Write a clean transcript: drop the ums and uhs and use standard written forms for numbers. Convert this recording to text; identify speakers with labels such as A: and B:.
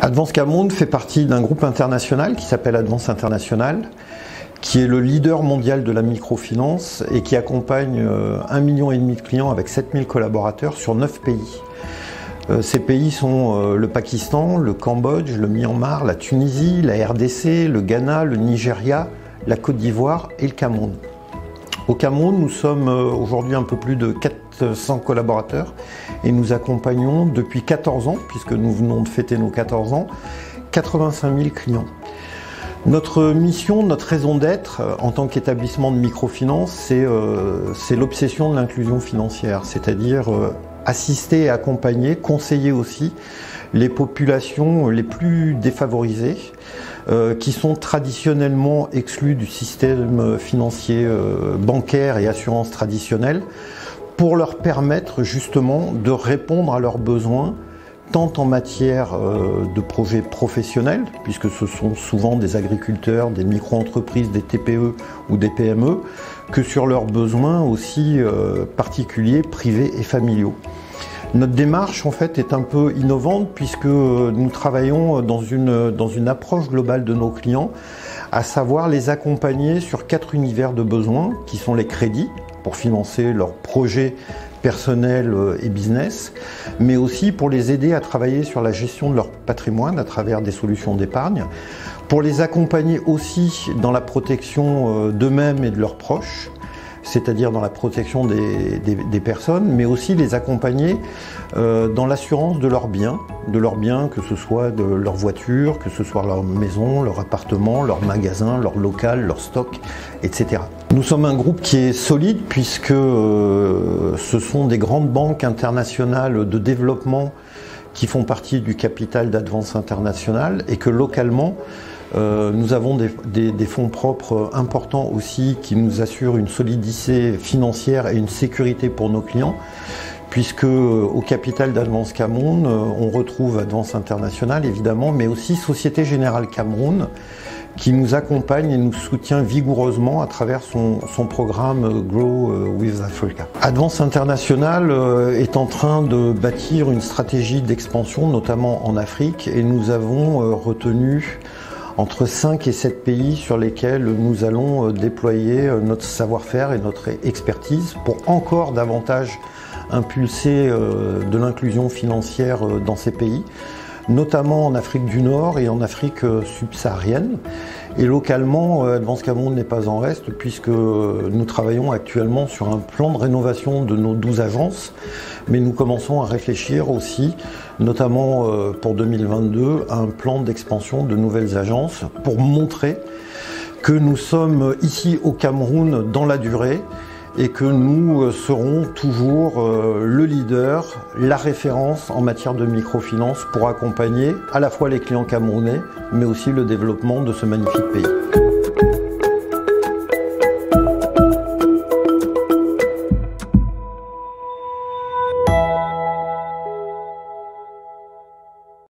A: Advance Cameroun fait partie d'un groupe international qui s'appelle Advance International, qui est le leader mondial de la microfinance et qui accompagne 1,5 million de clients avec 7000 collaborateurs sur 9 pays. Ces pays sont le Pakistan, le Cambodge, le Myanmar, la Tunisie, la RDC, le Ghana, le Nigeria, la Côte d'Ivoire et le Cameroun. Au Cameroun, nous sommes aujourd'hui un peu plus de 400 collaborateurs et nous accompagnons depuis 14 ans, puisque nous venons de fêter nos 14 ans, 85 000 clients. Notre mission, notre raison d'être en tant qu'établissement de microfinance, c'est l'obsession de l'inclusion financière, c'est-à-dire assister et accompagner, conseiller aussi les populations les plus défavorisées qui sont traditionnellement exclues du système financier bancaire et assurance traditionnel pour leur permettre justement de répondre à leurs besoins tant en matière de projets professionnels, puisque ce sont souvent des agriculteurs, des micro-entreprises, des TPE ou des PME, que sur leurs besoins aussi particuliers, privés et familiaux. Notre démarche en fait est un peu innovante puisque nous travaillons dans une approche globale de nos clients, à savoir les accompagner sur 4 univers de besoins qui sont les crédits pour financer leurs projets personnels et business, mais aussi pour les aider à travailler sur la gestion de leur patrimoine à travers des solutions d'épargne, pour les accompagner aussi dans la protection d'eux-mêmes et de leurs proches, c'est-à-dire dans la protection des personnes, mais aussi les accompagner dans l'assurance de leurs biens, que ce soit de leur voiture, que ce soit leur maison, leur appartement, leur magasin, leur local, leur stock, etc. Nous sommes un groupe qui est solide puisque ce sont des grandes banques internationales de développement qui font partie du capital d'Advance International et que localement, nous avons des fonds propres importants aussi qui nous assurent une solidité financière et une sécurité pour nos clients, puisque au capital d'Advance Cameroun, on retrouve Advance International évidemment, mais aussi Société Générale Cameroun, qui nous accompagne et nous soutient vigoureusement à travers son programme Grow with Africa. Advance International est en train de bâtir une stratégie d'expansion, notamment en Afrique, et nous avons retenu entre 5 et 7 pays sur lesquels nous allons déployer notre savoir-faire et notre expertise pour encore davantage impulser de l'inclusion financière dans ces pays, notamment en Afrique du Nord et en Afrique subsaharienne. Et localement, Advance Cameroun n'est pas en reste puisque nous travaillons actuellement sur un plan de rénovation de nos 12 agences, mais nous commençons à réfléchir aussi, notamment pour 2022, à un plan d'expansion de nouvelles agences pour montrer que nous sommes ici au Cameroun dans la durée et que nous serons toujours le leader, la référence en matière de microfinance pour accompagner à la fois les clients camerounais, mais aussi le développement de ce magnifique pays.